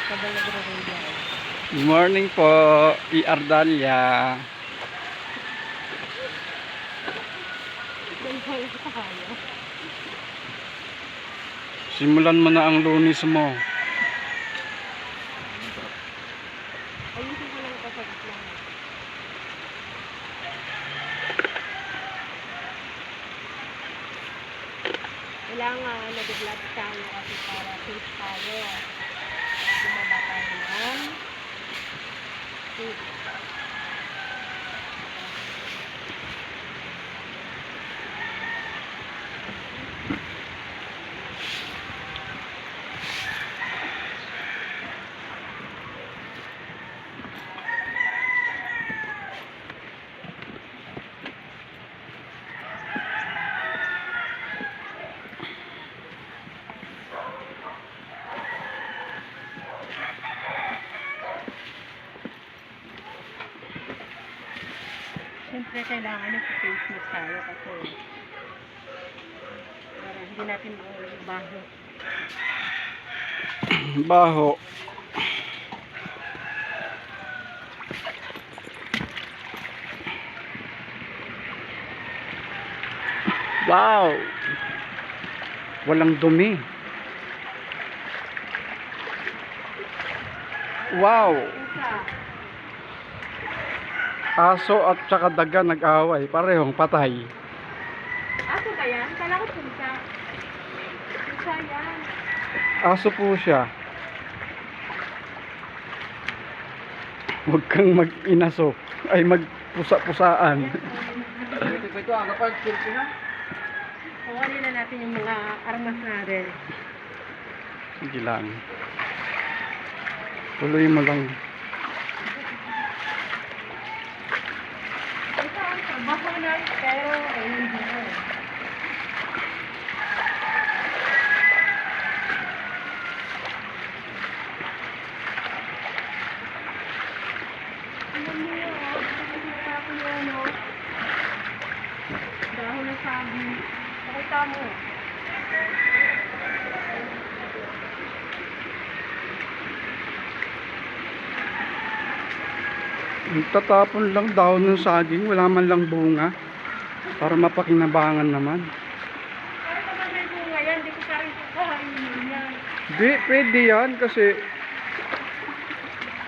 Sabay nagre-radio. Good morning po, ER Dalia. Simulan mo na ang lunis mo. Ayusin ko lang ito sa gitna. Kailangan nag-vlog tayo kasi para safe tayo. Bumaba tayo ng safe. Siyempre kailangan nag-face mask tayo kasi para hindi natin baho. Baho. Wow! Walang dumi. Wow! Aso at saka daga nag-away. Parehong patay. Aso ba yan? Kala ko punsa. Punsa yan. Aso po siya. Huwag kang mag-inaso. Ay magpusa-pusaan. Ito, kukunin na natin yung mga armas natin. Sige lang. Tuloy mo lang. Ito ang trabaho na pero hindi na. Tingnan mo yun, nakikita ko yun, no? Dahon na sabi. Pakita mo. Tatapon lang daw ng saging. Wala man lang bunga. Para mapakinabangan naman. Para naman may bunga yan, hindi ko pa rin kakainin yan. Di, pwede yan kasi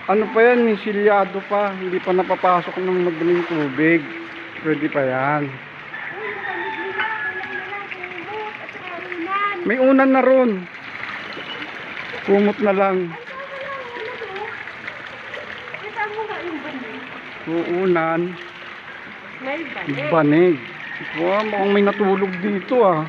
ano pa yan, silyado pa. Hindi pa napapasok ng madaling tubig. Pwede pa yan. Uy, yung panig nila, kulang na lang, kumot, at saka unan. May unan na ron. Kumot na lang. Ay, tama lang, unan mo. Kita mo nga yung banig. Uunan. May banig. Banig. Wow, mukhang may natulog dito ah.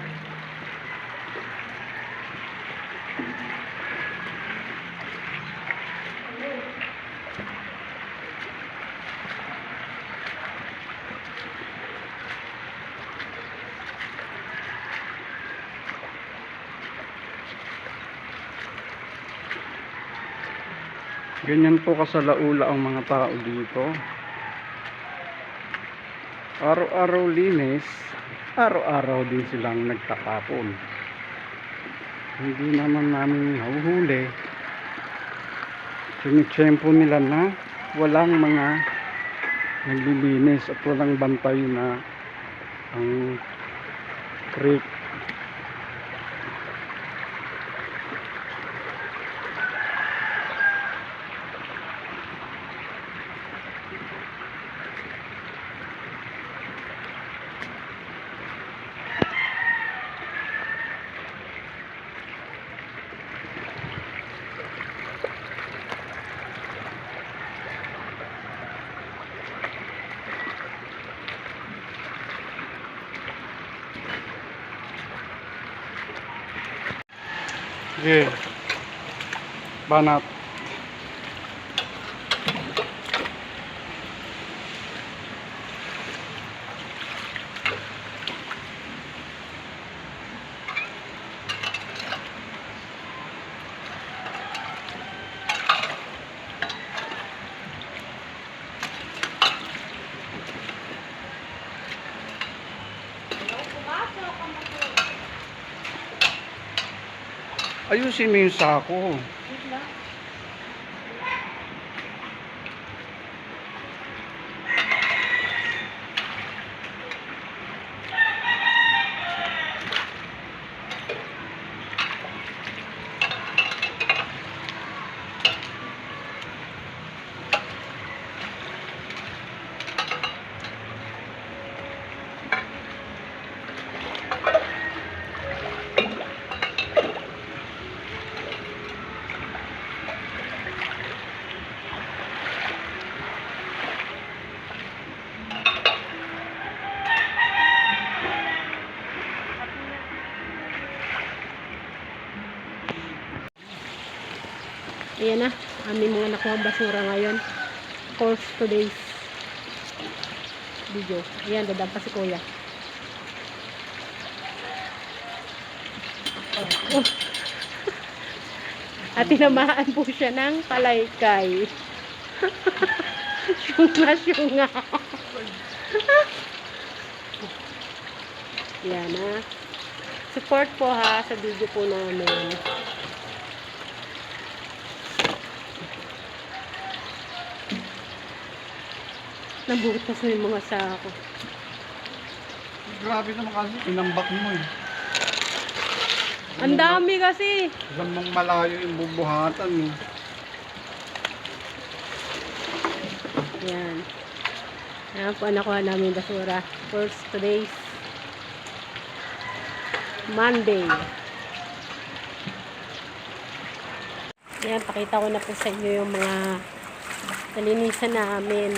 Ganyan po kasalaula ang mga tao dito. Araw-araw linis, araw-araw din silang nagtatapon. Hindi naman namin nahuhuli. Sinitsyempo nila na walang mga naglilinis at walang bantay na ang creek. Sige. Banat. Ayusin mo yung sako. Wait lang. Ayan na, aming mga nakuha basura ngayon. For today's video. Ayan, dadampa si kuya. Oh. At tinamaan po siya ng palaykay. Syunga. Yan ha. Support po ha sa video po namin. Nabutas na yung mga sako. Grabe naman kasi, inambak mo eh. Ang dami kasi. Alam mong malayo yung bubuhatan eh. Yan. Yan po nakuha namin basura. First today's Monday. Yan, pakita ko na po sa inyo yung mga nalinisan namin.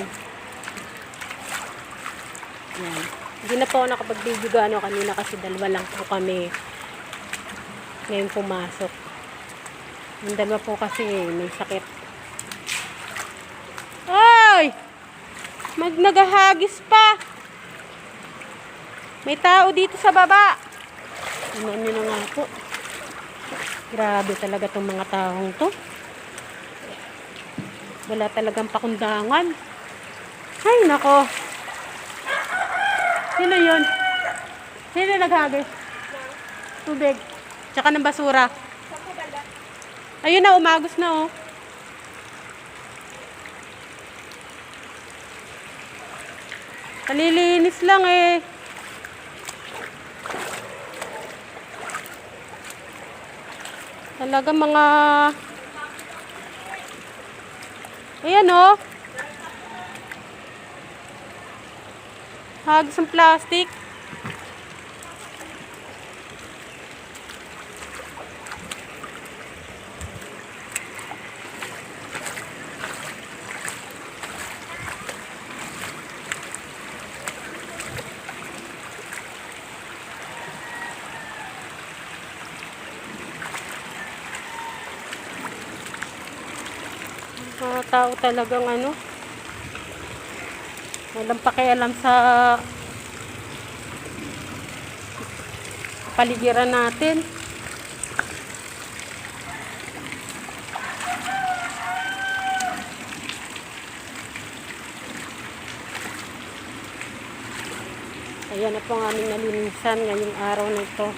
Yan. Hindi na po ako nakapag-video gaano kanina kasi dalawa lang po kami ngayon pumasok. Yung dalawa po kasi may sakit. Ay! Naghahagis pa! May tao dito sa baba! Ano nyo na nga po. Grabe talaga tong mga taong to. Wala talagang pakundangan. Ay, nako. Sino yun? Sino naghagis? Tubig. Tsaka ng basura. Ayun na, umagos na oh. Kalilinis lang eh. Talaga mga... Ayan oh. Hagis ang plastic. Mga tao talagang ano, walang pakialam sa paligiran natin. Ayan na po ang aming nalinisan ngayong araw na ito.